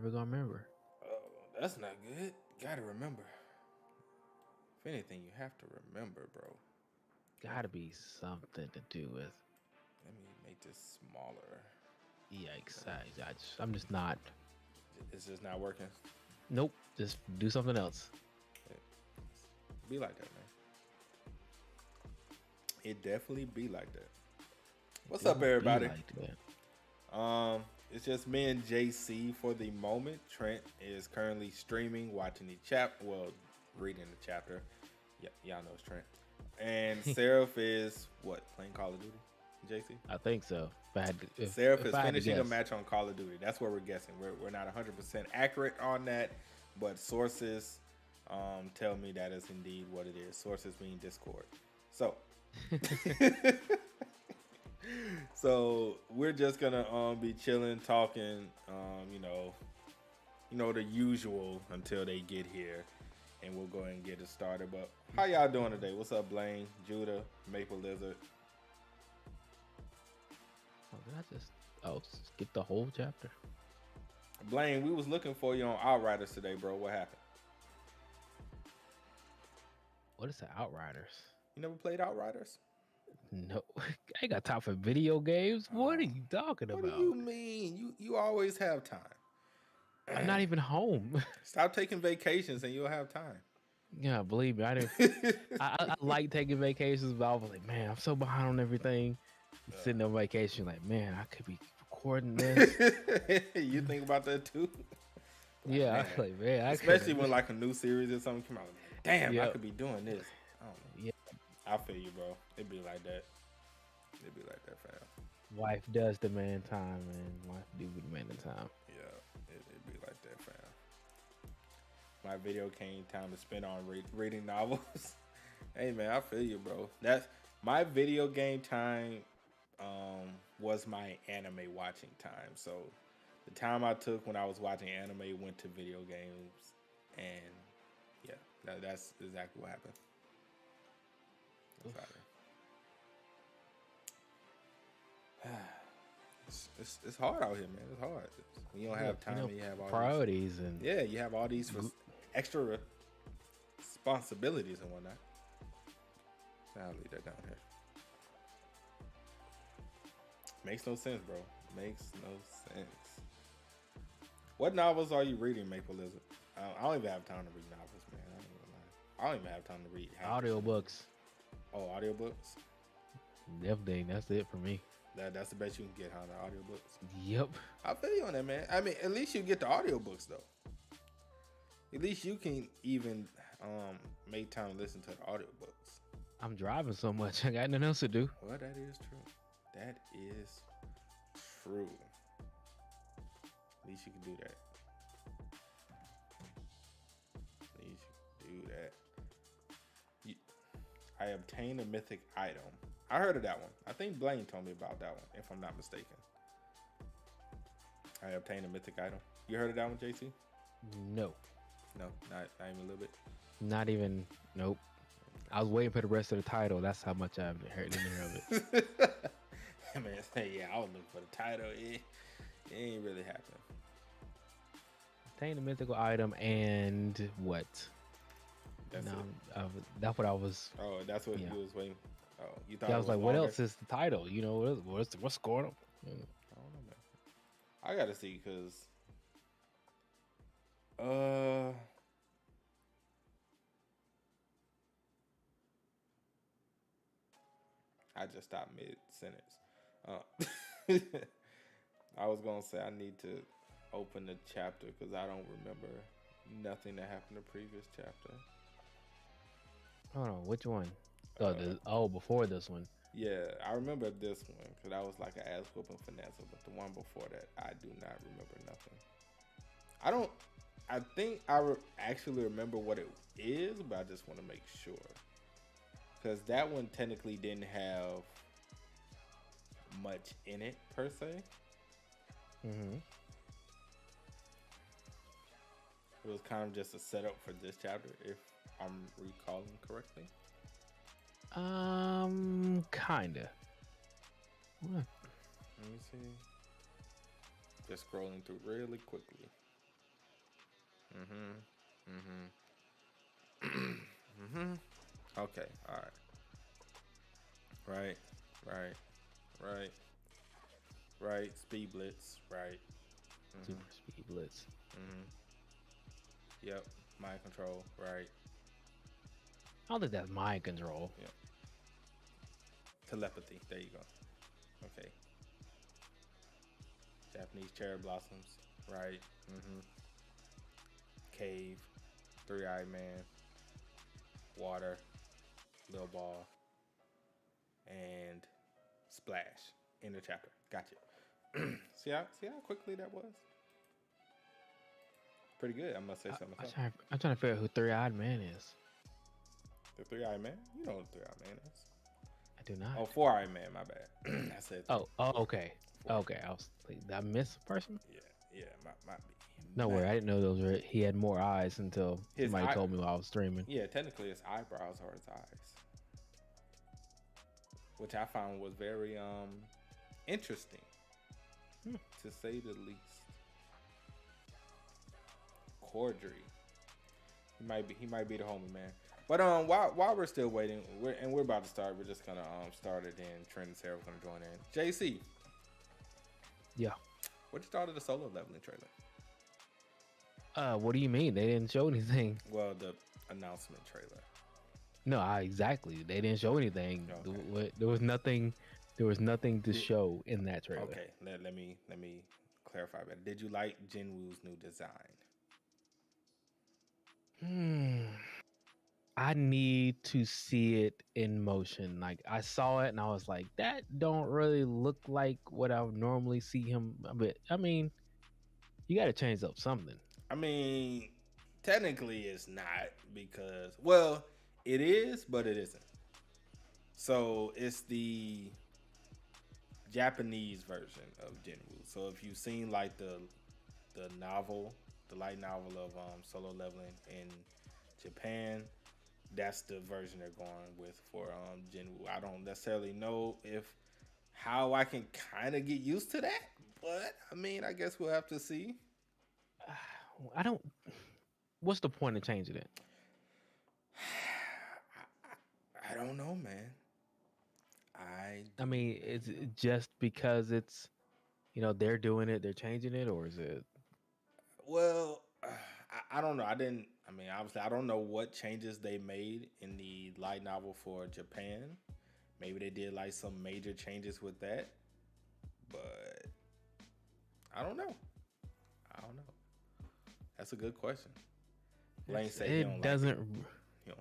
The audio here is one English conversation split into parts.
never gonna remember. Oh, that's not good. Gotta remember. If anything, you have to remember, bro. Let, Gotta be something to do with. let me make this smaller. Yikes! I'm just not. It's just not working. Nope. Just do something else. Be like that, man. It definitely be like that. What's up, Do be everybody? like that. It's just me and JC for the moment. Trent is currently streaming, watching the reading the chapter. Yeah, y'all know it's Trent. And Seraph is what, playing Call of Duty? JC? I think so. Seraph If is I had to finishing a guess. match on Call of Duty. That's what we're guessing. We're not 100% accurate on that, but sources tell me that is indeed what it is. Sources being Discord. So, so we're just gonna be chilling, talking, the usual until they get here, and we'll go ahead and get it started. But how y'all doing today? What's up, Blaine, Judah, Maple Lizard? Oh, did I just? Oh, skip the whole chapter. Blaine, we was looking for you on Outriders today, bro. What happened? What is the Outriders? You never played Outriders? No, I ain't got time for video games. What are you talking What do about? you mean? You always have time. I'm not even home. Stop taking vacations and you'll have time. Yeah, believe me, I didn't. I like taking vacations, but I was like, man, I'm so behind on everything. Sitting on vacation, like, man, I could be recording this. You think about that too? Yeah, I was like, man, especially when like a new series or something come out. Like, damn, I Yep. could be doing this. I don't know. Yeah, I feel you, bro. It'd be like that. It'd be like that, fam. wife does demand time, and wife do demand the time. Yeah, it'd be like that, fam. My video game time to spend on reading novels. Hey, man, I feel you, bro. That's my video game time. Was my anime watching time. So the time I took when I was watching anime went to video games, and yeah, that's exactly what happened. It's hard out here, man. It's hard. When you don't have time, you have all priorities and you have all these extra responsibilities and whatnot. I'll leave that down here. Makes no sense, bro. Makes no sense. What novels are you reading, Maple Lizard? I don't even have time to read novels, man. I don't even have time to read audiobooks. Oh, audiobooks? Definitely, that's it for me. That's the best you can get, huh? The audiobooks? Yep. I feel you on that, man. I mean, at least you get the audiobooks, though. At least you can even make time to listen to the audiobooks. I'm driving so much, I got nothing else to do. Well, that is true. That is true. At least you can do that. At least you can do that. I obtained a mythic item. I heard of that one. I think Blaine told me about that one, if I'm not mistaken. I obtained a mythic item. You heard of that one, JC? No. No, not even a little bit. Not even. Nope. I was waiting for the rest of the title. That's how much I didn't hear of it. Man, yeah, I was looking for the title. It ain't really happening. Obtain a mythical item and what? That's it. That's what I was. Oh, that's what you was waiting. Oh, you thought? Yeah, I was like, longer? what else is the title? You know, what's going on? I don't know, man. I gotta see because. I just stopped mid sentence. I was gonna say I need to open the chapter because I don't remember nothing that happened in the previous chapter. Hold on, which one? Before this one. Yeah, I remember this one because that was like an ass whooping finesse, but the one before that, I do not remember nothing. I think I actually remember what it is, but I just want to make sure. Because that one technically didn't have much in it, per se. Mm-hmm. It was kind of just a setup for this chapter, if I'm recalling correctly. Kinda. What? Let me see. Just scrolling through really quickly. Mm-hmm. Mm-hmm. Mm-hmm. Okay. All right. Right. Right. Right. Right. Speed Blitz. Right. Mm-hmm. Super Speed Blitz. Mm-hmm. Yep. Mind control. Right. I don't think that's mind control. Yep. Telepathy. There you go. Okay. Japanese cherry blossoms. Right. Mm-hmm. Cave. Three-eyed man. Water. Little ball. And splash. In the chapter. Gotcha. see how quickly that was? Pretty good, I must say something. I'm trying to figure out who Three Eyed Man is. The three-eyed man? You know what the three-eyed man is. I do not. Oh, four-eyed man, my bad. I said Oh, okay. Okay, I was like, did I miss a person? Yeah, might be. No worry, I didn't know those were. He had more eyes until somebody told me while I was streaming. Yeah, technically his eyebrows are his eyes, which I found was very interesting, to say the least. Cordry, he might be the homie, man. But while we're still waiting, we're about to start. We're just gonna start it. Then Trent and Sarah are gonna join in. JC, yeah. What you thought of the solo leveling trailer? What do you mean? They didn't show anything. Well, the announcement trailer. No, exactly. They didn't show anything. Okay. There was nothing. There was nothing to show in that trailer. Okay, let me clarify better. Did you like Jinwoo's new design? I need to see it in motion. Like I saw it and I was like, that don't really look like what I would normally see him. But I mean, you got to change up something. I mean, technically it's not, because, well, it is, but it isn't. So it's the Japanese version of Jinwoo. So if you've seen like the novel, the light novel of solo leveling in Japan, that's the version they're going with for Jinwoo. I don't necessarily know how I can kind of get used to that, but I mean, I guess we'll have to see. What's the point of changing it? I don't know, man. I mean, is it just because it's, they're doing it, they're changing it, or is it? Well, I don't know. Obviously, I don't know what changes they made in the light novel for Japan. Maybe they did like some major changes with that, but I don't know. That's a good question. Blaine said he don't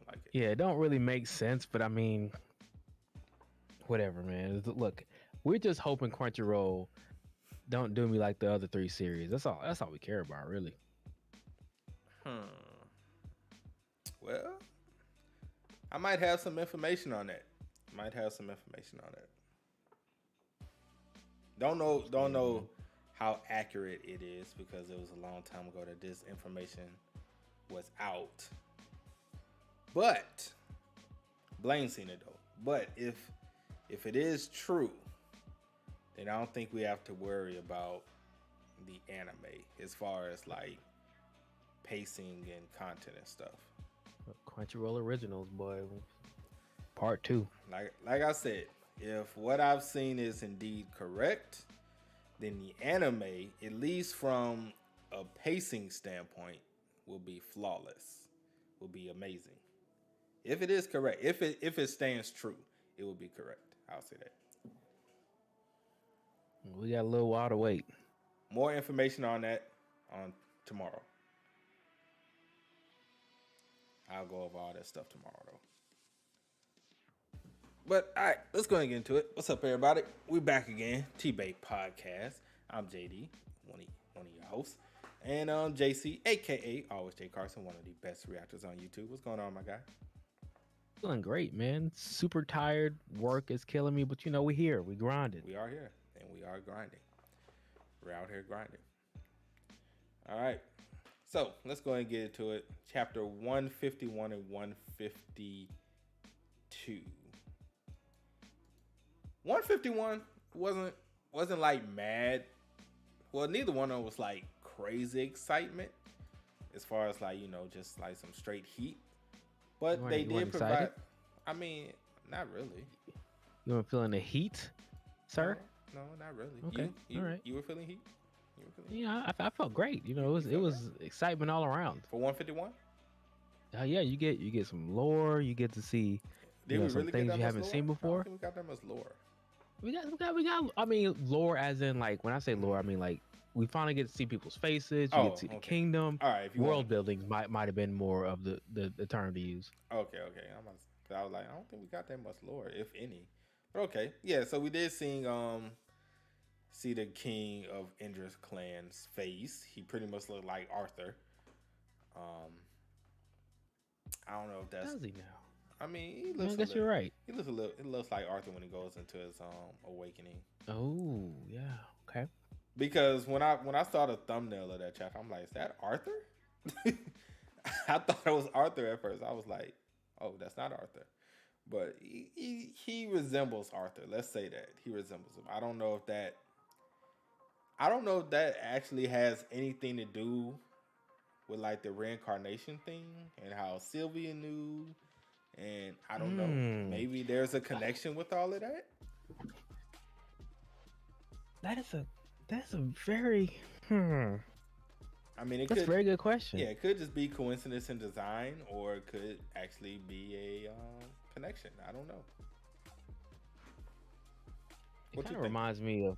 like it. Yeah, it don't really make sense, but I mean, whatever, man. Look, we're just hoping Crunchyroll don't do me like the other 3 series. That's all we care about, really. Well, I might have some information on that. Don't know how accurate it is, because it was a long time ago that this information was out. But Blaine seen it though. But if it is true, then I don't think we have to worry about the anime as far as like pacing and content and stuff. Crunchyroll Originals, boy. Part 2. Like I said, if what I've seen is indeed correct, then the anime, at least from a pacing standpoint, will be flawless, will be amazing. If it is correct, if it stands true, it will be correct. I'll say that. We got a little while to wait. More information on that on tomorrow. I'll go over all that stuff tomorrow, though. But all right, let's go ahead and get into it. What's up, everybody? We're back again. T-Bay Podcast. I'm JD, one of your hosts, and JC, aka Always J Carson, one of the best reactors on YouTube. What's going on, my guy? Feeling great, man. Super tired. Work is killing me, but we're here. We grinded. We are here, and we are grinding. We're out here grinding. All right. So let's go ahead and get into it. Chapter 151 and 152. 151 wasn't like mad. Well, neither one of them was like crazy excitement. as far as like just like some straight heat. But they You weren't did provide. excited? I mean, not really. You weren't feeling the heat, sir? No, not really. Okay, You all right. you were feeling heat. You were feeling heat? Yeah, I felt great. You know, it You felt was excitement all around. for 151. Yeah, you get some lore. You get to see, Did we some really get things that you much haven't lore? seen I don't before. think we got that much lore. We got. I mean, lore as in like when I say lore, I mean like we finally get to see people's faces. You get Oh, to see the okay. kingdom. All right, if you World want. buildings might have been more of the term to use. Okay. I was like, I don't think we got that much lore, if any. But okay, yeah. So we did see the king of Indra's clan's face. He pretty much looked like Arthur. Um, I don't know if that's. Does he now? I mean, he I looks. guess you're right. He looks a little. It looks like Arthur when he goes into his awakening. Oh yeah. Okay. Because when I saw the thumbnail of that chapter, I'm like, is that Arthur? I thought it was Arthur at first. I was like, oh, that's not Arthur. But he resembles Arthur. Let's say that. He resembles him. I don't know if that actually has anything to do with like the reincarnation thing and how Sylvia knew. And I don't know. Maybe there's a connection with all of that. That's a very I mean, that's a very good question. Yeah, it could just be coincidence in design, or it could actually be a connection. I don't know. It kind of reminds me of.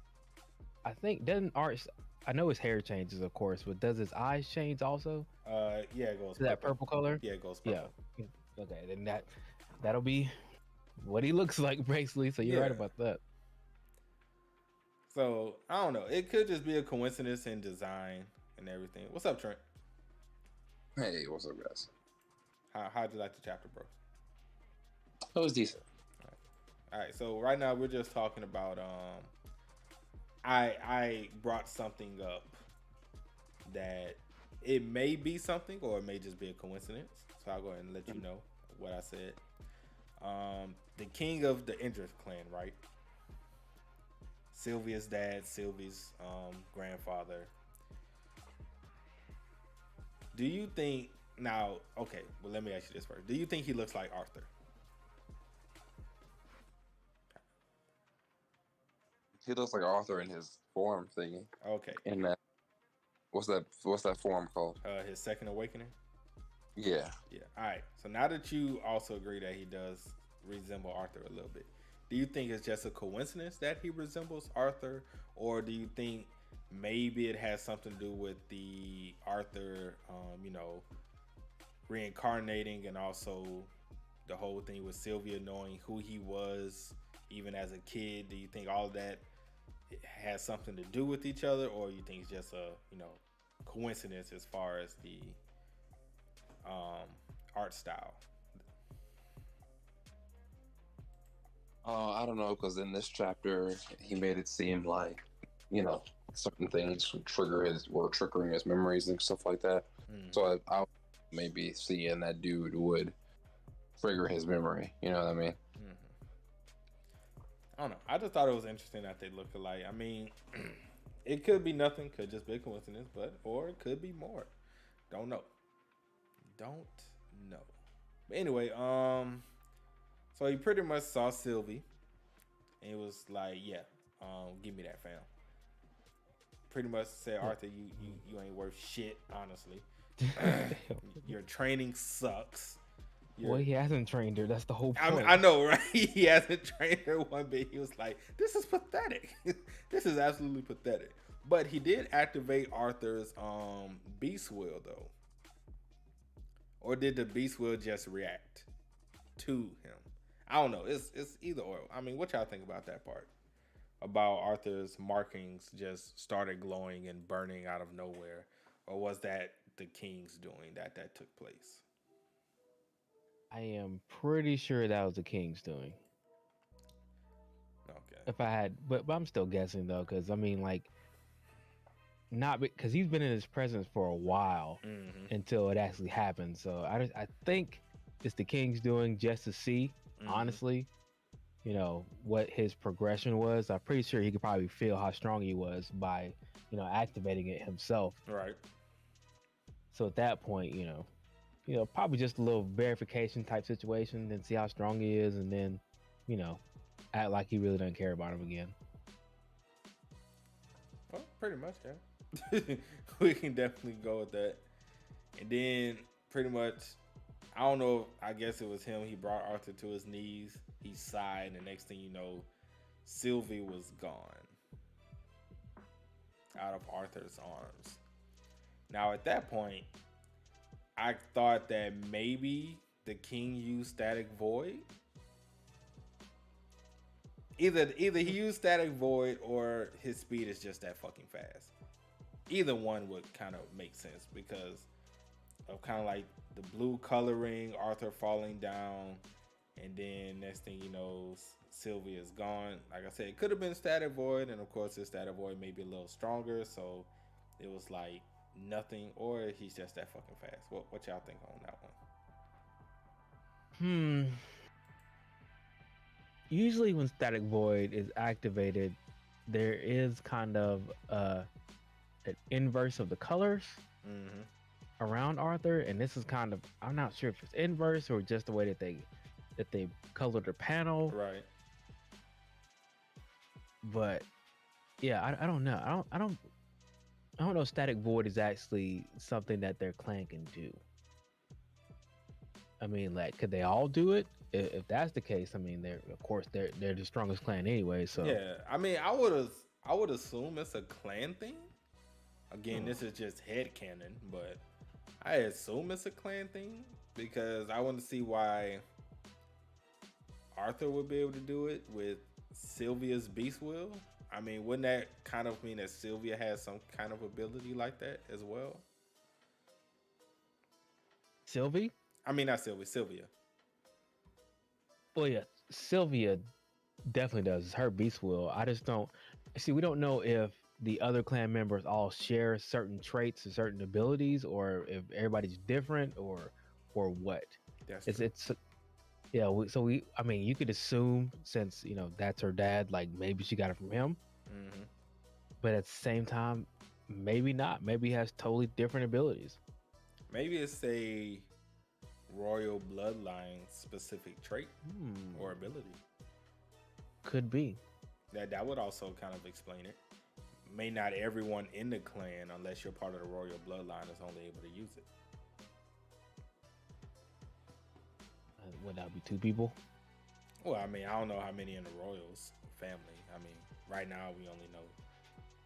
I think doesn't Art. I know his hair changes, of course, but does his eyes change also? Yeah, it goes to that purple color. Yeah, it goes purple. Yeah. Okay, then that'll be what he looks like basically. So you're right about that. So I don't know. It could just be a coincidence in design and everything. What's up, Trent? Hey, what's up, guys? How'd you like the chapter, bro? It was decent. All right. So right now we're just talking about I brought something up that it may be something or it may just be a coincidence. So I'll go ahead and let you know what I said. The king of the Indra clan, right? Sylvia's dad, Sylvie's grandfather. Do you think now? Okay, well, let me ask you this first. Do you think he looks like Arthur? He looks like Arthur in his form thingy. Okay. In that, what's that form called? His second awakening. Yeah. Yeah. All right. So now that you also agree that he does resemble Arthur a little bit, do you think it's just a coincidence that he resembles Arthur, or do you think maybe it has something to do with the Arthur, reincarnating, and also the whole thing with Sylvia knowing who he was even as a kid? Do you think all of that has something to do with each other, or you think it's just a coincidence as far as the art style? I don't know, because in this chapter he made it seem like certain things would triggering his memories and stuff like that. So I maybe seeing that dude would trigger his memory. You know what I mean? I don't know. I just thought it was interesting that they look alike. I mean, it could be nothing, could just be a coincidence, or it could be more. Don't know. But anyway, so he pretty much saw Sylvie, and he was like, "Yeah, give me that, fam." Pretty much said, "Arthur, you ain't worth shit, honestly. Your training sucks." Well, he hasn't trained her. That's the whole point. I know, right? He hasn't trained her one bit. He was like, "This is pathetic. This is absolutely pathetic." But he did activate Arthur's beast will, though. Or did the beast will just react to him? I don't know. It's either or. I mean, what y'all think about that part? About Arthur's markings just started glowing and burning out of nowhere, or was that the king's doing that took place? I am pretty sure that was the king's doing. Okay. If I had, but I'm still guessing though, because I mean, like, not because he's been in his presence for a while until it actually happened. So I think it's the king's doing just to see, honestly, what his progression was. I'm pretty sure he could probably feel how strong he was by, activating it himself. Right. So at that point, probably just a little verification type situation, then see how strong he is, and then, you know, act like he really doesn't care about him again. Well, pretty much, yeah. We can definitely go with that. And then pretty much, I don't know, I guess it was him. He brought Arthur to his knees. He sighed, and the next thing you know, Sylvie was gone out of Arthur's arms. Now, at that point, I thought that maybe the king used Static Void. Either he used Static Void or his speed is just that fucking fast. Either one would kind of make sense because of kind of like the blue coloring, Arthur falling down, and then next thing you know, Sylvia is gone. Like I said, it could have been Static Void, and of course, this Static Void may be a little stronger, so it was like nothing, or he's just that fucking fast. What y'all think on that one? Usually when Static Void is activated, there is kind of an inverse of the colors around Arthur, and this is kind of, I'm not sure if it's inverse or just the way that they colored their panel. Right. But yeah, I don't know. I don't know if Static Void is actually something that their clan can do. I mean, like, could they all do it? If that's the case, I mean, they're the strongest clan anyway. So yeah, I mean, I would assume it's a clan thing. Again, this is just headcanon, but I assume it's a clan thing because I want to see why Arthur would be able to do it with Sylvia's Beast Will. I mean, wouldn't that kind of mean that Sylvia has some kind of ability like that as well? Sylvie? I mean, not Sylvia. Sylvia. Well, yeah, Sylvia definitely does. Her Beast Will. I just don't see. We don't know if the other clan members all share certain traits and certain abilities, or if everybody's different, or what. It's yeah. I mean, you could assume since that's her dad, like maybe she got it from him. But at the same time, maybe not. Maybe he has totally different abilities. Maybe it's a royal bloodline specific trait or ability. Could be. That would also kind of explain it. May not everyone in the clan, unless you're part of the royal bloodline, is only able to use it. Would that be 2 people? Well, I mean, I don't know how many in the royals family. I mean, right now we only know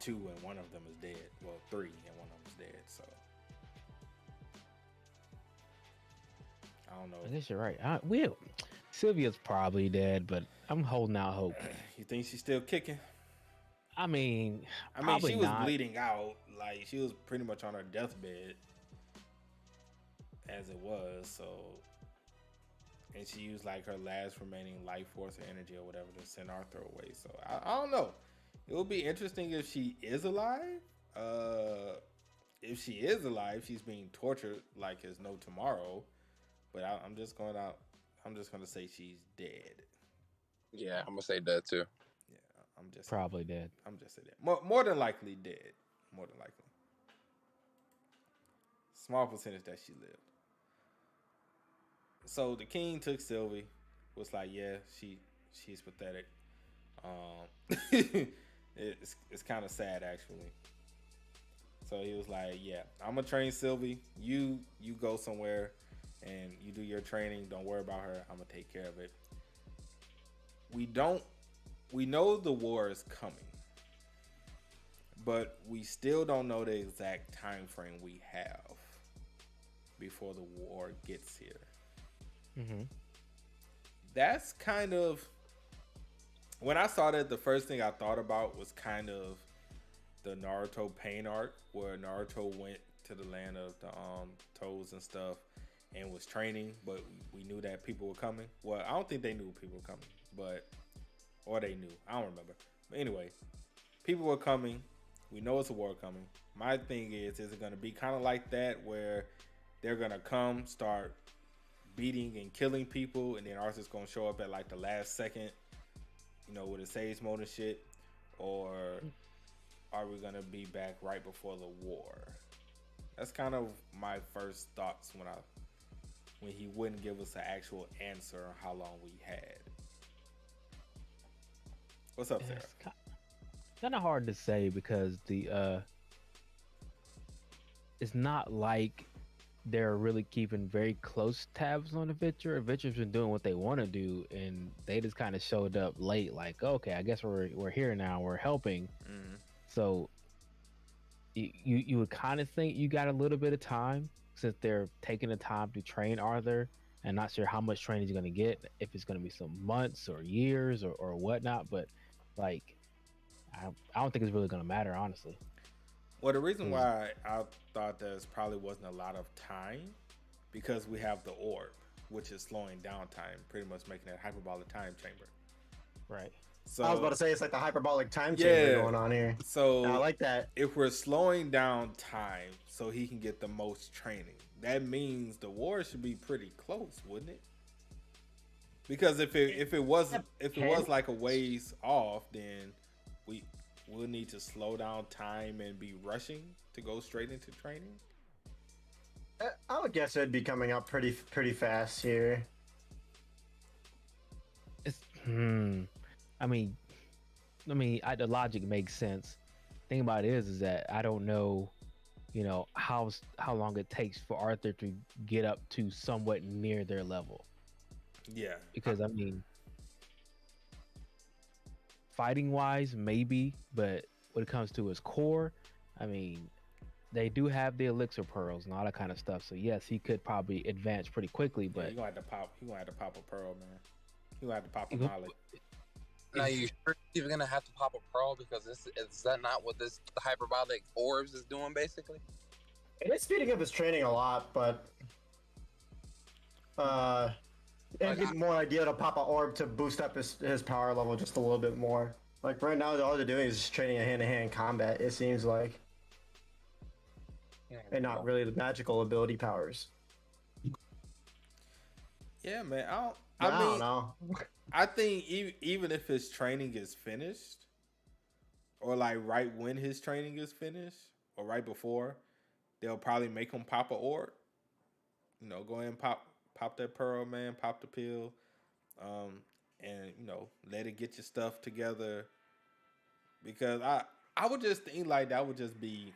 2 and one of them is dead. Well, 3 and one of them is dead. So I don't know. I guess you're right. Sylvia's probably dead, but I'm holding out hope. You think she's still kicking? I mean, she was bleeding out. Like, she was pretty much on her deathbed as it was. So, and she used like her last remaining life force or energy or whatever to send Arthur away. So I don't know. It would be interesting if she is alive. If she is alive, she's being tortured like there's no tomorrow. But I'm just gonna say she's dead. Yeah, I'm gonna say dead too. Yeah, I'm just probably dead. I'm just saying that. More than likely dead. More than likely. Small percentage that she lived. So the king took Sylvie. Was like, yeah, she's pathetic. It's kind of sad actually. So he was like, yeah, I'm gonna train Sylvie. You go somewhere and you do your training. Don't worry about her. I'm gonna take care of it. We know the war is coming, but we still don't know the exact time frame we have before the war gets here. That's kind of, when I saw that, the first thing I thought about was kind of the Naruto pain arc, where Naruto went to the land of the toads and stuff and was training, but we knew that people were coming. Well, I don't think they knew people were coming, or they knew. I don't remember. But anyway, people were coming. We know it's a war coming. My thing is it going to be kind of like that, where they're going to come, start beating and killing people, and then Arthur's going to show up at like the last second, with a sage mode and shit? Or are we going to be back right before the war? That's kind of my first thoughts when he wouldn't give us an actual answer on how long we had. What's up, Sarah? It's kind of hard to say because it's not like they're really keeping very close tabs on Adventure. Adventure's been doing what they want to do, and they just kind of showed up late. Like, okay, I guess we're here now. We're helping. So you would kind of think you got a little bit of time since they're taking the time to train Arthur, and not sure how much training he's going to get, if it's going to be some months or years or whatnot. But like, I don't think it's really going to matter, honestly. Well, the reason why I thought there probably wasn't a lot of time, because we have the orb, which is slowing down time, pretty much making it hyperbolic time chamber. Right. So I was about to say it's like the hyperbolic time chamber going on here. So I like that. If we're slowing down time so he can get the most training, that means the war should be pretty close, wouldn't it? Because if it was like a ways off, then we'll need to slow down time and be rushing to go straight into training. I would guess it'd be coming up pretty fast here. It's I mean, the logic makes sense. Thing about it is that I don't know, how long it takes for Arthur to get up to somewhat near their level. Yeah. Because I mean, fighting wise, maybe, but when it comes to his core, I mean, they do have the elixir pearls and all that kind of stuff. So yes, he could probably advance pretty quickly. But you're gonna have to pop a pearl, man. You gonna have to pop a molly. Now you sure you're gonna have to pop a pearl, because is that not what the hyperbolic orbs is doing basically? It is speeding up his training a lot, but it'd be more ideal to pop an orb to boost up his power level just a little bit more. Like right now, all they're doing is just training a hand-to-hand combat. It seems like, and not really the magical ability powers. Yeah, man. I don't know. I think even if his training is finished, or like right when his training is finished, or right before, they'll probably make him pop a orb. Go ahead and pop that pearl, man. Pop the pill, and let it get your stuff together. Because I would just think like that would just be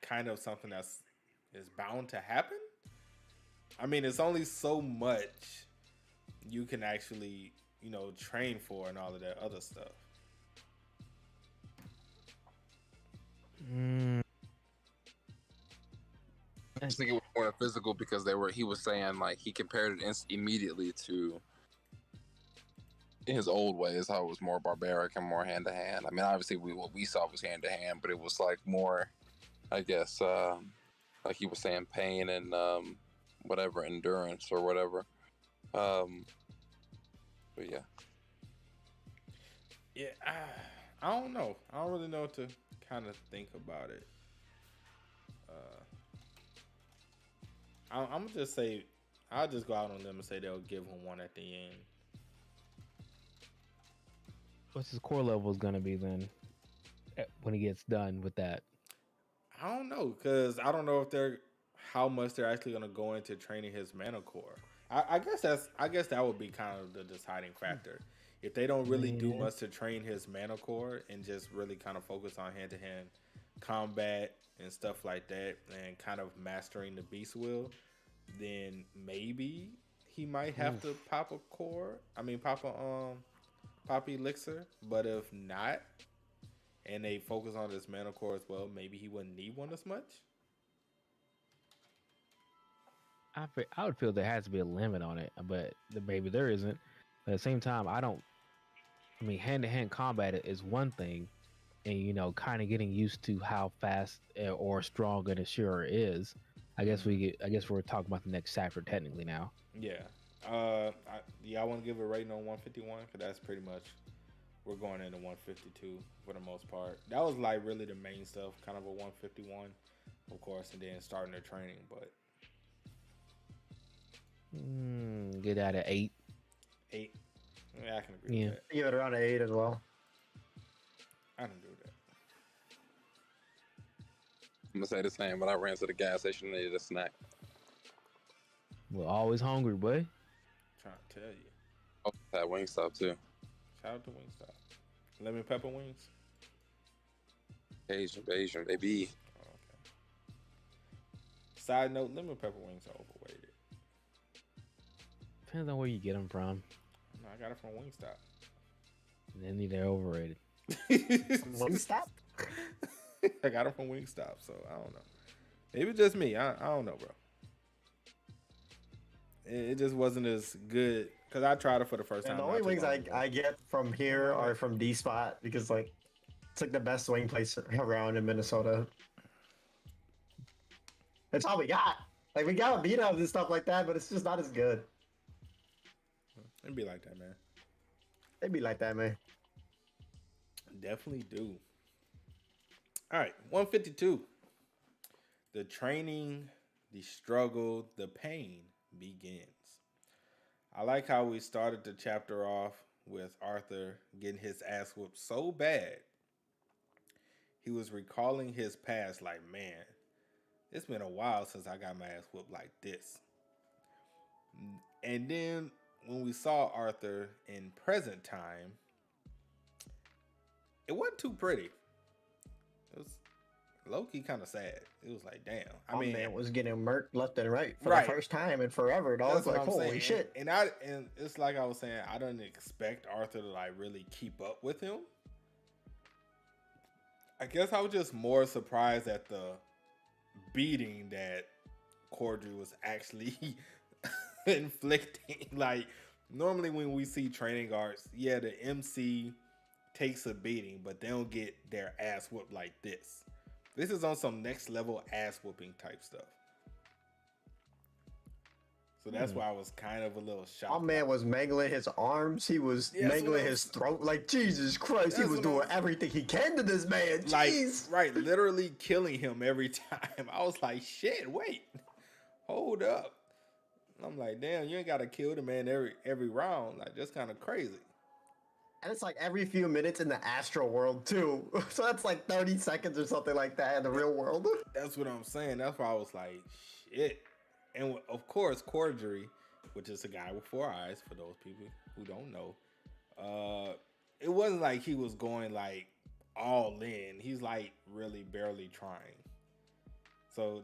kind of something is bound to happen. I mean, it's only so much you can actually, train for and all of that other stuff. I just think it was more physical, because he was saying like he compared it immediately to his old ways, how it was more barbaric and more hand to hand. I mean, obviously what we saw was hand to hand, but it was like more, I guess, like he was saying, pain and whatever, endurance or whatever. But yeah. Yeah, I don't know. I don't really know what to kind of think about it. I'm gonna just say, I'll just go out on them and say they'll give him one at the end. What's his core level is gonna be then when he gets done with that? I don't know, because I don't know how much they're actually gonna go into training his mana core. I guess that would be kind of the deciding factor. If they don't really do much to train his mana core and just really kind of focus on hand-to-hand combat and stuff like that, and kind of mastering the beast will, then maybe he might have to pop a core. I mean, pop elixir. But if not, and they focus on his mana core as well, maybe he wouldn't need one as much. I would feel there has to be a limit on it, but maybe there isn't. But at the same time, hand-to-hand combat is one thing, and kind of getting used to how fast or strong an Ashura is. I guess we're talking about the next chapter technically now. Yeah. I want to give a rating on 151, because that's pretty much, we're going into 152 for the most part. That was like really the main stuff, kind of a 151, of course, and then starting their training. But get out of 8. 8. Yeah, I can agree with that. Give it around an 8 as well. I can agree with gonna say the same, but I ran to the gas station and needed a snack. We're always hungry, boy. Trying to tell you. Oh, that Wingstop too. Shout out to Wingstop. Lemon pepper wings. Asian, baby. Oh, okay. Side note: lemon pepper wings are overrated. Depends on where you get them from. No, I got it from Wingstop. And then they're overrated. Wingstop? I got it from Wingstop, so I don't know. Maybe just me. I don't know, bro. It just wasn't as good because I tried it for the first time. And the only wings I get from here are from D Spot because like it's like the best wing place around in Minnesota. That's all we got. Like we got beat ups and stuff like that, but it's just not as good. It'd be like that, man. It'd be like that, man. Definitely do. All right, 152. The training, the struggle, the pain begins. I like how we started the chapter off with Arthur getting his ass whooped so bad. He was recalling his past like, man, it's been a while since I got my ass whooped like this. And then when we saw Arthur in present time, it wasn't too pretty. It was low-key kind of sad. It was like, damn. I mean, man was getting murked left and right for right. the first time in forever. Dog. That's Like, what I'm holy saying. shit. And it's like I was saying, I didn't expect Arthur to like really keep up with him. I guess I was just more surprised at the beating that Corddry was actually inflicting. Like, normally when we see training arcs, yeah, the MC takes a beating, but they don't get their ass whooped like this. This is on some next level ass whooping type stuff. So that's why I was kind of a little shocked. My man was mangling his arms. He was mangling his throat. Like, Jesus Christ, he was doing everything he can to this man. Like, Jeez. right, literally killing him every time. I was like, shit, wait. Hold up. I'm like, damn, you ain't got to kill the man every round. Like, that's kind of crazy. And it's like every few minutes in the astral world, too. So that's like 30 seconds or something like that in the real world. That's what I'm saying. That's why I was like, shit. And of course, Corddry, which is a guy with 4 eyes, for those people who don't know, it wasn't like he was going like all in. He's like really barely trying. So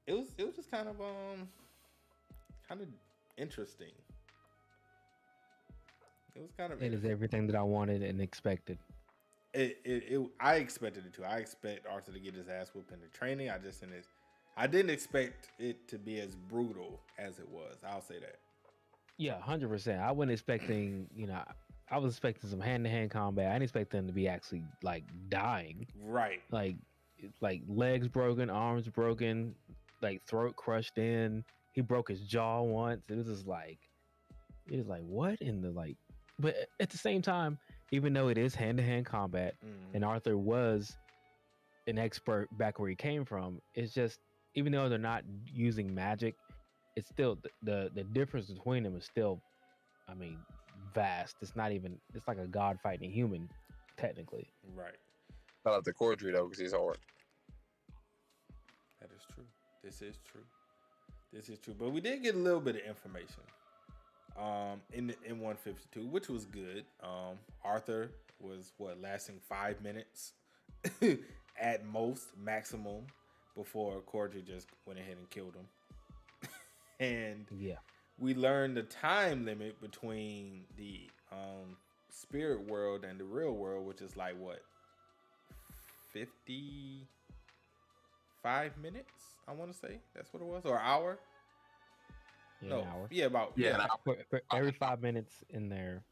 it was just kind of interesting. It was kind of. It is everything that I wanted and expected. I expected it to. I expect Arthur to get his ass whooped in the training. I didn't expect it to be as brutal as it was. I'll say that. Yeah, 100%. I wasn't expecting, I was expecting some hand-to-hand combat. I didn't expect them to be actually like dying. Right. Like legs broken, arms broken, like throat crushed in. He broke his jaw once. It was like what in the like. But at the same time, even though it is hand-to-hand combat, and Arthur was an expert back where he came from, it's just, even though they're not using magic, it's still the difference between them is still, I mean, vast. It's not even. It's like a god fighting a human, technically. Right. Shout out to Corddry though, because he's hard. That is true. This is true. But we did get a little bit of information, in 152, which was good. Arthur was lasting 5 minutes, at most, maximum, before Corddry just went ahead and killed him. And yeah, we learned the time limit between the spirit world and the real world, which is like what, 55 minutes? I want to say that's what it was, or an hour. yeah, No, an hour. yeah, about Yeah, an hour. For every 5 minutes in there.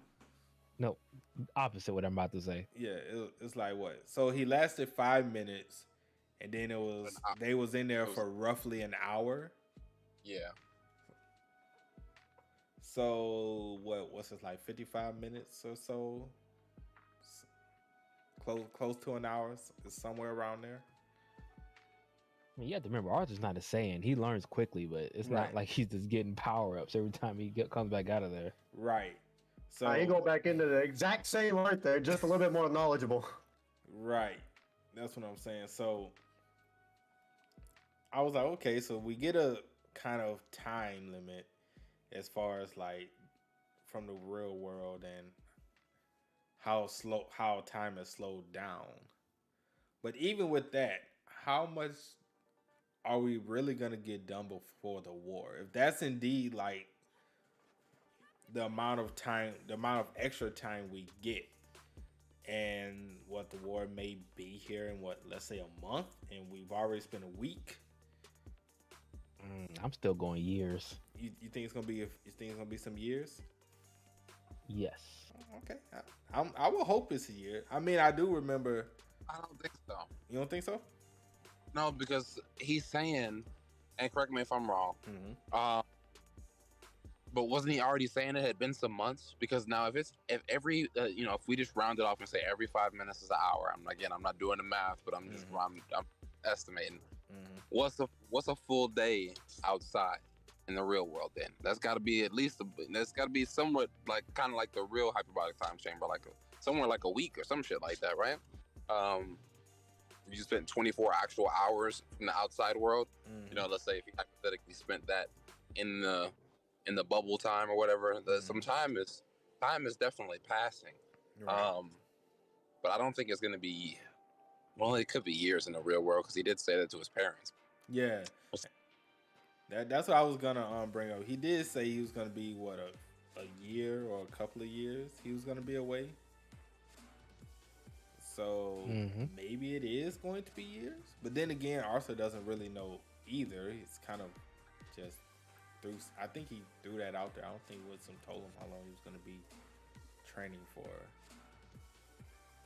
No, opposite what I'm about to say. Yeah, it's like what? So he lasted 5 minutes, and then they was in there for roughly an hour. Yeah. So what's it like, 55 minutes or so? Close to an hour, somewhere around there. I mean, you have to remember, Arthur's not a Saiyan. He learns quickly, but it's Right. not like he's just getting power ups every time he comes back out of there. Right. So You go back into the exact same Arthur, just a little bit more knowledgeable. right. That's what I'm saying. So I was like, okay, so we get a kind of time limit as far as like from the real world and how time has slowed down. But even with that, how much are we really gonna get done before the war? If that's indeed like the amount of time, the amount of extra time we get, and what the war may be here in what, let's say a month, and we've already spent a week. I'm still going years. You think it's gonna be? You think it's gonna be some years? Yes. Okay, I will hope it's a year. I mean, I do remember. I don't think so. You don't think so? No, because he's saying, and correct me if I'm wrong, but wasn't he already saying it had been some months? Because now if every if we just round it off and say every 5 minutes is an hour, I'm not doing the math, but I'm just I'm estimating. What's a full day outside in the real world? Then that's got to be at least that's got to be somewhat like kind of like the real hyperbolic time chamber, like somewhere like a week or some shit like that, right? You spent 24 actual hours from the outside world. Let's say if you hypothetically spent that in the bubble time or whatever, some time is definitely passing. Right. But I don't think it's gonna be. Well, it could be years in the real world because he did say that to his parents. Yeah, that's what I was gonna bring up. He did say he was gonna be what a year or a couple of years. He was gonna be away. So maybe it is going to be years. But then again, Arthur doesn't really know either. He's kind of just I think he threw that out there. I don't think Woodson told him how long he was going to be training for.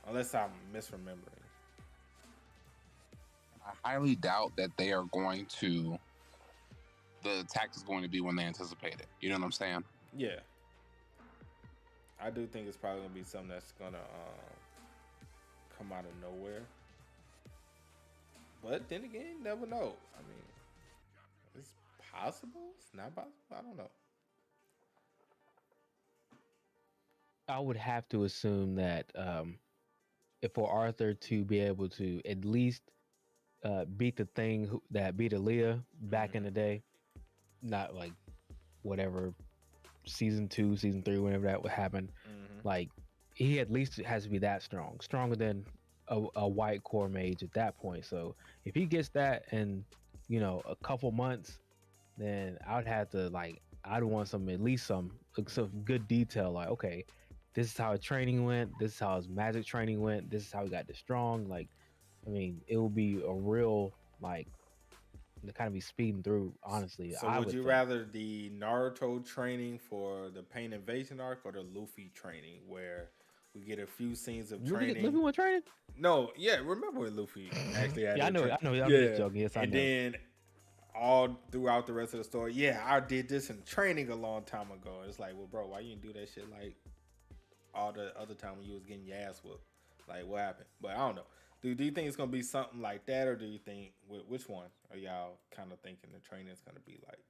Unless I'm misremembering. I highly doubt that they are going to. The attack is going to be when they anticipate it. You know what I'm saying? Yeah. I do think it's probably going to be something that's going to come out of nowhere. But then again, you never know. I mean, it's possible. It's not possible. I don't know. I would have to assume that if for Arthur to be able to at least beat the thing that beat Aaliyah back in the day, not like whatever season 2, season 3, whenever that would happen, like he at least has to be that stronger than a white core mage at that point. So if he gets that in a couple months, then I would have to I'd want at least some good detail, like, okay, this is how his training went, this is how his magic training went, this is how he got this strong. Like, I mean, it will be a real to kind of be speeding through, honestly. So would you rather the Naruto training for the Pain Invasion arc or the Luffy training where we get a few scenes of training? Luffy went training? No, yeah, remember when Luffy actually had I know, I'm just joking. Yes, I know. And then all throughout the rest of the story, yeah, I did this in training a long time ago. It's like, well, bro, why you didn't do that shit like all the other time when you was getting your ass whooped? Like, what happened? But I don't know. Do you think it's gonna be something like that, or do you think which one are y'all kind of thinking the training is gonna be like?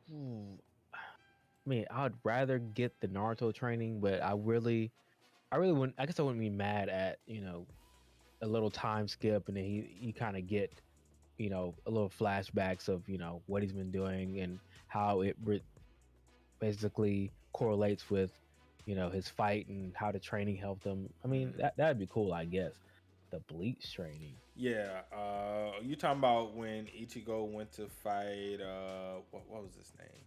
I mean, I'd rather get the Naruto training, but I really wouldn't. I guess I wouldn't be mad at a little time skip, and then you kind of get a little flashbacks of what he's been doing and how it basically correlates with his fight and how the training helped him. I mean, that'd be cool, I guess. The Bleach training. Yeah, you talking about when Ichigo went to fight? What was his name?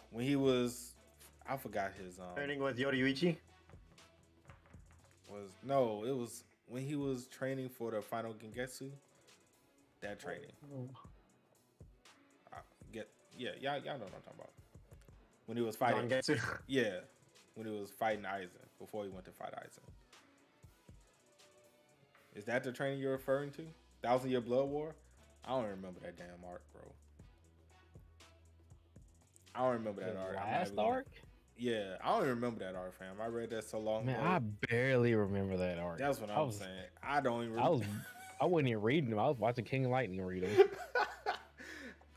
When he was, I forgot his training with Yoruichi. It was when he was training for the final Gengetsu. That training. Y'all know what I'm talking about. When he was fighting, yeah, when he was fighting Aizen before he went to fight Aizen. Is that the training you're referring to? 1,000 Year Blood War? I don't remember that damn arc, bro. I don't remember that arc. Last arc? Yeah, I don't even remember that arc, fam. I read that so long ago. Man, I barely remember that arc. That's what I was saying. I don't even. I wasn't even reading them. I was watching King Lightning read them.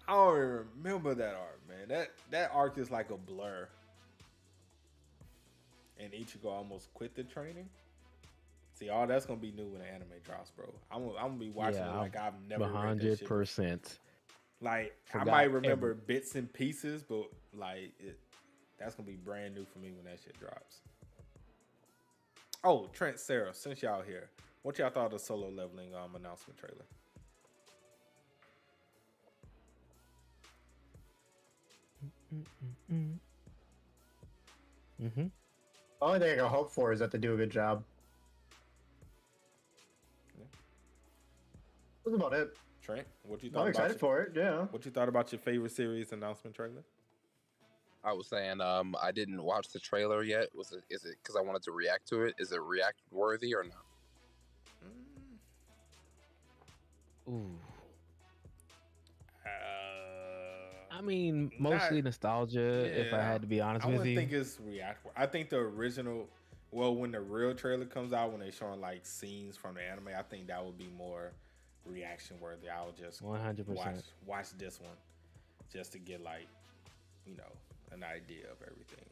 I don't even remember that arc, man. That arc is like a blur. And Ichigo almost quit the training. See, all that's gonna be new when the anime drops, bro. I'm gonna be watching it like I've never read that shit. 100%. Like I Forgot might remember bits and pieces, but like that's gonna be brand new for me when that shit drops. Oh, Trent, Sarah, since y'all here, what y'all thought of the Solo Leveling announcement trailer? Mm-hmm. The only thing I can hope for is that they do a good job. Yeah. That's about it. Trent, what you thought? I'm excited for it. Yeah. What you thought about your favorite series announcement trailer? I was saying, I didn't watch the trailer yet. Is it because I wanted to react to it? Is it react worthy or not? Ooh. I mean, mostly nostalgia. If I had to be honest with you, I wouldn't think it's react. I think the original. Well, when the real trailer comes out, when they're showing like scenes from the anime, I think that would be more reaction worthy. I'll just 100% watch this one just to get like, an idea of everything.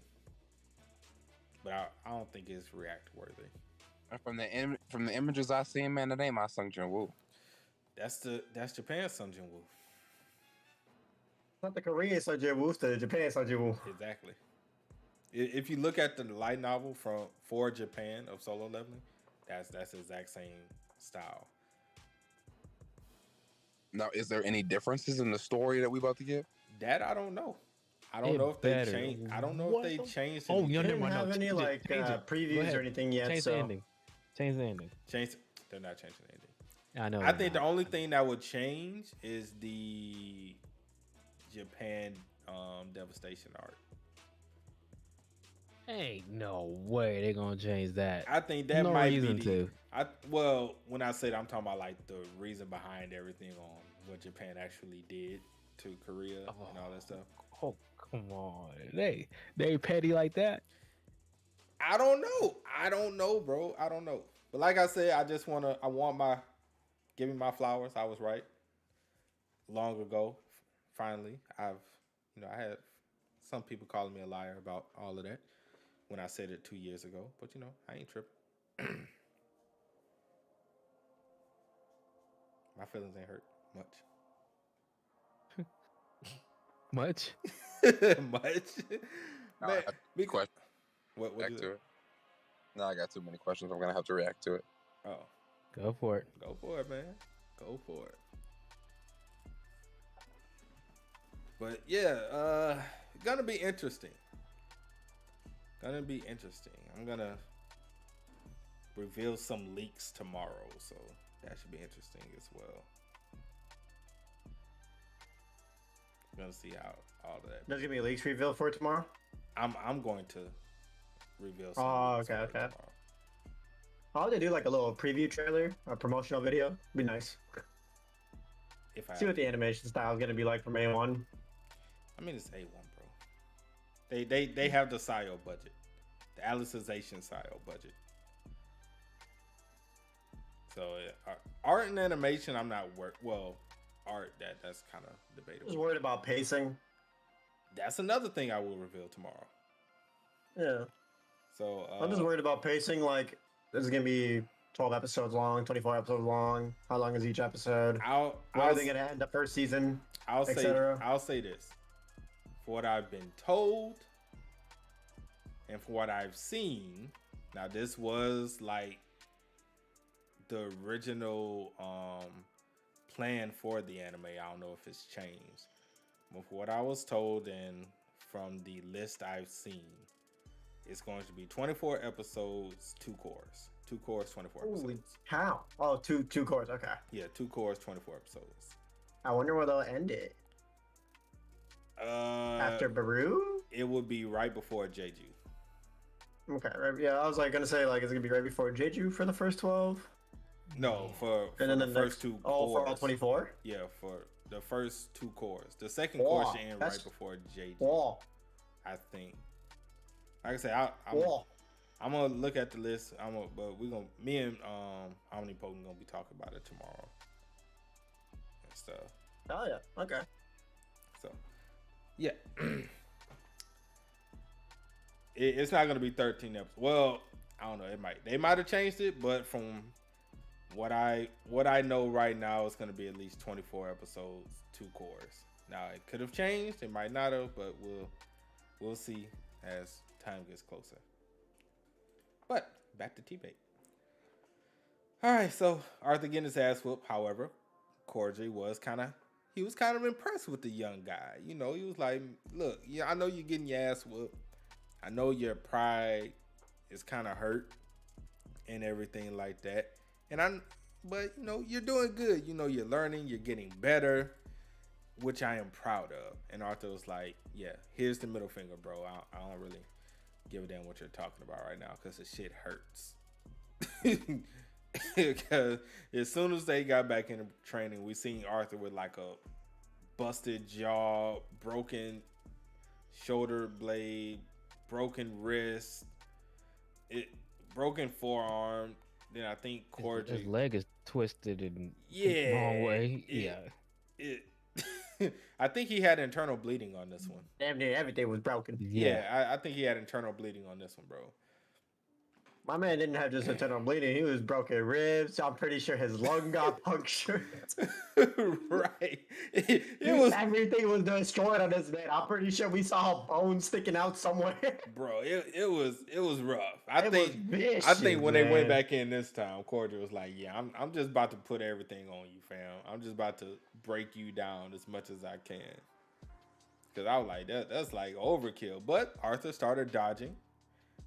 But I don't think it's react worthy. From the images I seen, man, it ain't my Sung Jin Woo. That's Japan's Sung Jin Woo. Not the Korean Sung Jin Woo, the Japan Sung Jin Woo. Exactly. If you look at the light novel for Japan of Solo Leveling, that's the exact same style. Now, is there any differences in the story that we about to get? That I don't know. I don't know if they changed. I don't know if they changed. Oh, you didn't have any previews or anything yet. Change the ending. Change the ending. They're not changing the ending. I know. I think the only thing that would change is the Japan devastation art. Ain't no way they're gonna change that. I think that no might reason be to. When I say that, I'm talking about like the reason behind everything on what Japan actually did to Korea and all that stuff. Oh, come on. They petty like that? I don't know, bro. I don't know. But like I said, give me my flowers. I was right. Long ago, finally, I had some people calling me a liar about all of that when I said it 2 years ago. But I ain't tripping. My feelings ain't hurt much. Much? Man, question. What Back to it. No, I got too many questions. I'm gonna have to react to it. Oh, go for it. Go for it, man. Go for it. But yeah, gonna be interesting. I'm gonna reveal some leaks tomorrow, so that should be interesting as well. Gonna see how all of that. There's gonna be leaks revealed for tomorrow. I'm going to reveal some. Oh, okay. Tomorrow. I'll do like a little preview trailer, a promotional video. Be nice. See what the animation style is gonna be like from A1. I mean, it's A1, bro. They have the SIO budget, the Alicization SIO budget. So art and animation, I'm not art that's kind of debatable. Just worried about pacing. That's another thing I will reveal tomorrow. Yeah. So I'm just worried about pacing. Like, this is gonna be 12 episodes long, 24 episodes long. How long is each episode? Where are they gonna end the first season? I'll say this. For what I've been told and for what I've seen, now this was like the original plan for the anime. I don't know if it's changed. But for what I was told and from the list I've seen, it's going to be 24 episodes, 2 cores. 2 cores, 24 episodes. Holy cow. Oh, two cores, okay. Yeah, 2 cores, 24 episodes. I wonder where they'll end it. After Baru? It would be right before Jeju. Okay, right, yeah, I was gonna say, is it gonna be right before Jeju for the first 12? No, for and then the next, first 2 cores. Oh, for all 24? Yeah, for the first 2 cores. The second core should end right before Jeju. I think. Like I said, I'm gonna look at the list. Me and Omnipotent gonna be talking about it tomorrow and stuff. Oh yeah, okay. So, yeah, it's not gonna be 13 episodes. Well, I don't know. They might have changed it, but from what I know right now, it's gonna be at least 24 episodes, 2 cours. Now it could have changed, it might not have, but we'll see as time gets closer. But back to T-Bait. All right, so Arthur getting his ass whooped. However, Corddry was kind of impressed with the young guy. You know, he was like, "Look, yeah, I know you're getting your ass whooped. I know your pride is kind of hurt and everything like that. But you know, you're doing good. You know, you're learning, you're getting better, which I am proud of." And Arthur was like, "Yeah, here's the middle finger, bro. I don't really give a damn what you're talking about right now because the shit hurts." Because as soon as they got back into training, we seen Arthur with like a busted jaw, broken shoulder blade, broken wrist, broken forearm. Then I think Corddry, his leg is twisted in yeah, wrong way. I think he had internal bleeding on this one. Damn near everything was broken. Yeah, I think he had internal bleeding on this one, bro. My man didn't have just internal bleeding. He was broken ribs. I'm pretty sure his lung got punctured. Right. It was everything was destroyed on this man. I'm pretty sure we saw a bone sticking out somewhere. Bro, it was rough. I vicious, think when they went back in this time, Corddry was like, "Yeah, I'm just about to put everything on you, fam. I'm just about to break you down as much as I can." Because I was like, that's like overkill. But Arthur started dodging.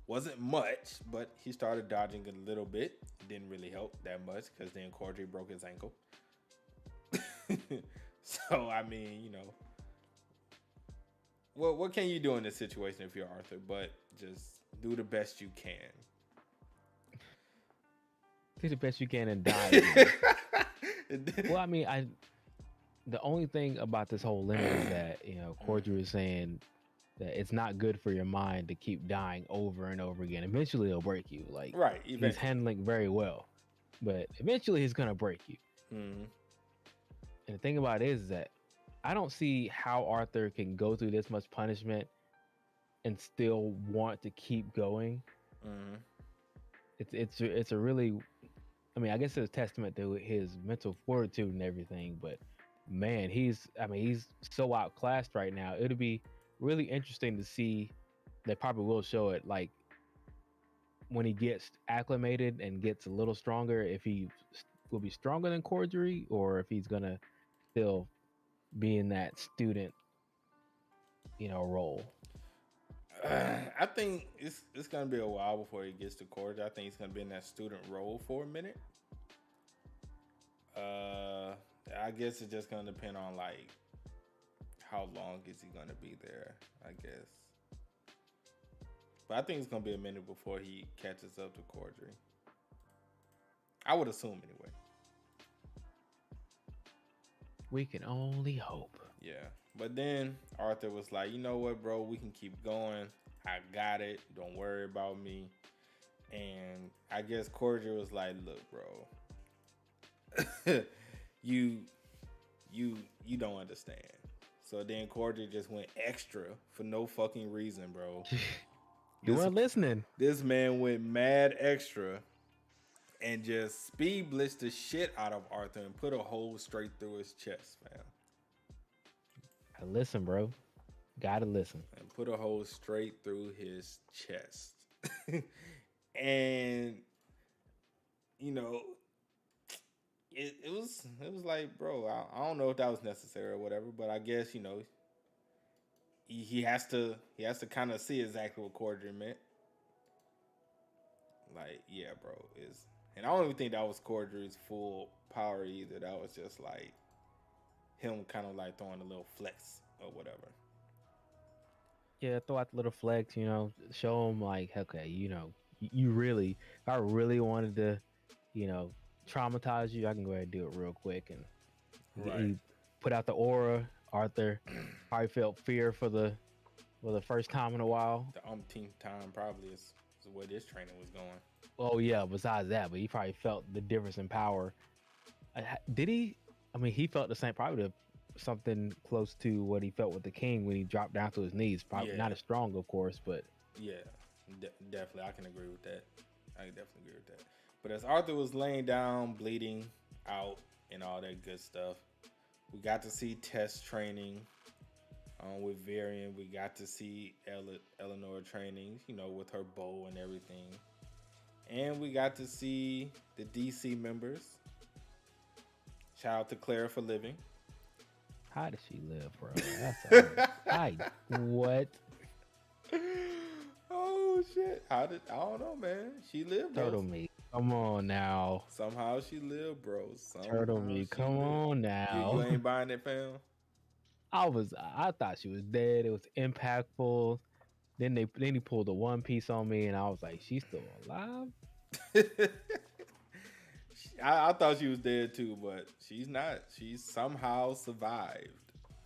Wasn't much, but he started dodging a little bit. Didn't really help that much because then Corddry broke his ankle. So, I mean, you know, what can you do in this situation if you're Arthur? But just do the best you can. Do the best you can and die. Well, I mean, the only thing about this whole limit is that, you know, Corddry is saying that it's not good for your mind to keep dying over and over again. Eventually it'll break you. Like, right, he's handling very well, but eventually he's gonna break you. Mm-hmm. And the thing about it is that I don't see how Arthur can go through this much punishment and still want to keep going. Mm-hmm. It's a really, I mean, I guess it's a testament to his mental fortitude and everything, but man, he's so outclassed right now. It'll be really interesting to see. They probably will show it, like, when he gets acclimated and gets a little stronger, if he will be stronger than Corddry or if he's gonna still be in that student, you know, role. I think it's gonna be a while before he gets to Corddry. I think he's gonna be in that student role for a minute. I guess it's just gonna depend on like how long is he gonna be there, I guess. But I think it's gonna be a minute before he catches up to Corddry. I would assume anyway. We can only hope. Yeah. But then Arthur was like, "You know what, bro? We can keep going. I got it. Don't worry about me." And I guess Corddry was like, "Look, bro, you don't understand." So then Corddry just went extra for no fucking reason, bro. You weren't listening. This man went mad extra and just speed blitzed the shit out of Arthur and put a hole straight through his chest, man. Listen, bro. Gotta listen. And put a hole straight through his chest. And, you know, it was like, bro, I don't know if that was necessary or whatever, but I guess, you know, he has to kind of see exactly what Corddry meant. Like, yeah, bro, and I don't even think that was Corddry's full power either. That was just like him kind of like throwing a little flex or whatever. Yeah, throw out the little flex, you know, show him like, okay, you know, if I really wanted to, you know, traumatize you, I can go ahead and do it real quick. And he put out the aura. Arthur probably felt fear for the first time in a while. The umpteenth time probably is the way this training was going. Oh yeah, besides that, but he probably felt the difference in power. Did he? I mean, he felt the same, probably something close to what he felt with the king when he dropped down to his knees. Probably not as strong, of course, but yeah, definitely, I can agree with that. I definitely agree with that. But as Arthur was laying down, bleeding out, and all that good stuff, we got to see test training with Varian. We got to see Eleanor training, with her bow and everything. And we got to see the DC members. Shout out to Clara for living. How does she live, bro? That's what? Oh shit! I don't know, man. She lived. Turtle meat. Come on now. Somehow she lived, bro. Turtle meat. Come on now. You ain't buying it, fam. I thought she was dead. It was impactful. Then he pulled a One Piece on me, and I was like, she's still alive. I thought she was dead too, but she's not. She's somehow survived.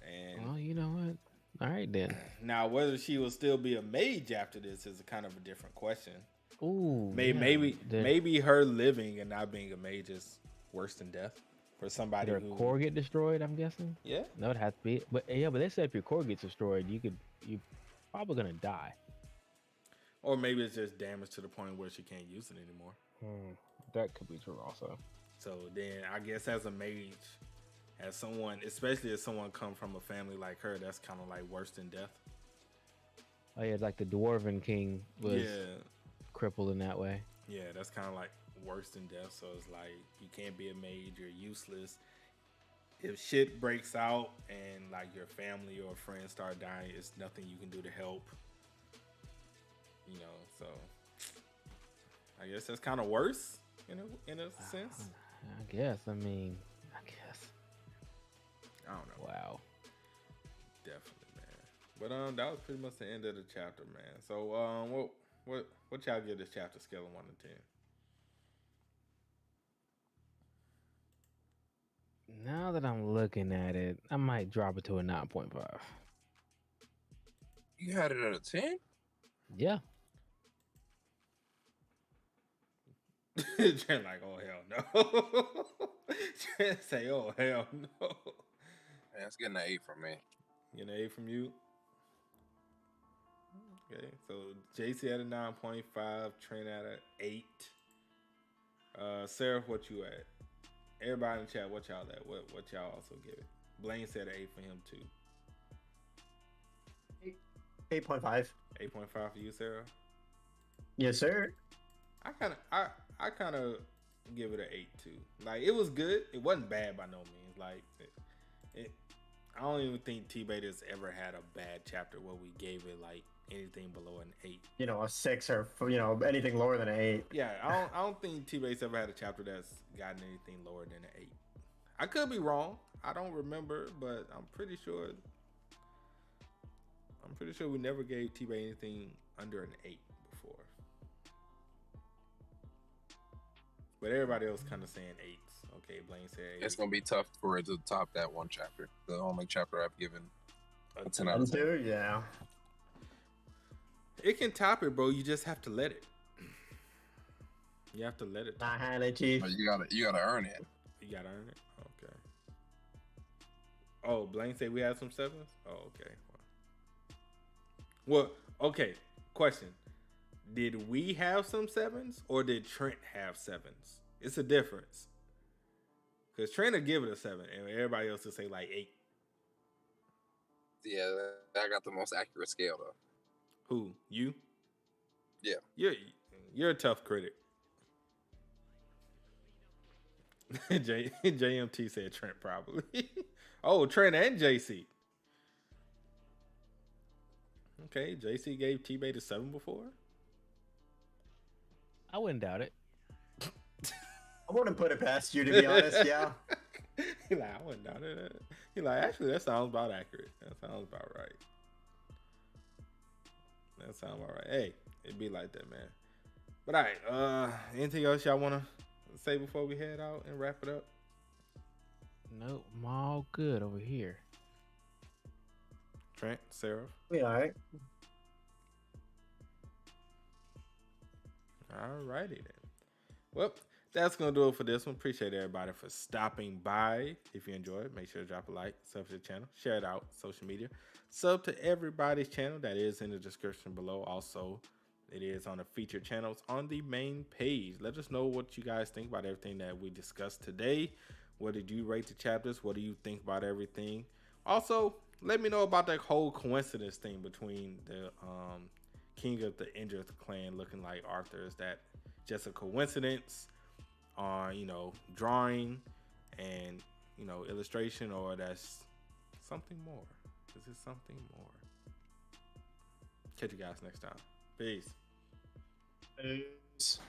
And well, you know what? All right then. Now, whether she will still be a mage after this is a kind of a different question. Ooh, maybe her living and not being a mage is worse than death for somebody. Did her core get destroyed? I'm guessing. Yeah. No, it has to be. But they said if your core gets destroyed, you're probably gonna die. Or maybe it's just damaged to the point where she can't use it anymore. That could be true also. So then I guess as a mage, as someone, especially as someone come from a family like her, that's kind of like worse than death. Oh yeah, it's like the Dwarven King was crippled in that way. Yeah, that's kind of like worse than death. So it's like you can't be a mage, you're useless. If shit breaks out and like your family or friends start dying, it's nothing you can do to help. So I guess that's kind of worse in a sense. I guess. I don't know. Wow. Definitely, man. But that was pretty much the end of the chapter, man. So what y'all give this chapter scale of 1 to 10? Now that I'm looking at it, I might drop it to a 9.5. You had it at a 10? Yeah. Trent like, oh hell no. Trent say, oh hell no. Man, it's getting an 8 from me. Getting an 8 from you. Okay, so JC at a 9.5, Trent at an 8. Sarah, what you at? Everybody in the chat, what y'all at? What y'all also give it? Blaine said an 8 for him too. 8.5. 8.5 for you, Sarah? Yes, sir. I kind of give it an 8 too. Like, it was good. It wasn't bad by no means. Like, I don't even think T-Beta's ever had a bad chapter where we gave it like anything below an 8. A 6 or anything lower than an 8. Yeah, I don't think T-Beta's ever had a chapter that's gotten anything lower than an 8. I could be wrong. I don't remember, but I'm pretty sure we never gave T-Beta anything under an 8 before. But everybody else kind of saying 8s. Okay, Blaine said 8. It's gonna be tough for it to top that one chapter. The only chapter I've given a 10 out of 10. Yeah. It can top it, bro. You just have to let it. You have to let it. You gotta earn it. You gotta earn it. Okay. Oh, Blaine said we had some 7s. Oh, okay. Well, okay. Question: did we have some 7s, or did Trent have 7s? It's a difference. Because Trent will give it a 7, and everybody else will say like 8. Yeah, I got the most accurate scale though. Who? You? Yeah. You're a tough critic. JMT said Trent probably. Oh, Trent and JC. Okay, JC gave T-Beta a 7 before. I wouldn't doubt it. I wouldn't put it past you, to be honest. Yeah. He like, I wouldn't doubt it. He like, actually, that sounds about accurate. That sounds about right. That sounds about right. Hey, it'd be like that, man. But all right, anything else y'all want to say before we head out and wrap it up? Nope, I'm all good over here. Trent, Sarah? We all right. All righty then. Well, that's going to do it for this one. Appreciate everybody for stopping by. If you enjoyed it, make sure to drop a like, sub to the channel, share it out, social media. Sub to everybody's channel that is in the description below. Also, it is on the featured channels on the main page. Let us know what you guys think about everything that we discussed today. What did you rate the chapters? What do you think about everything? Also, let me know about that whole coincidence thing between the King of the Indrith clan looking like Arthur. Is that just a coincidence on, drawing and, illustration, or that's something more? Is it something more? Catch you guys next time. Peace. Peace.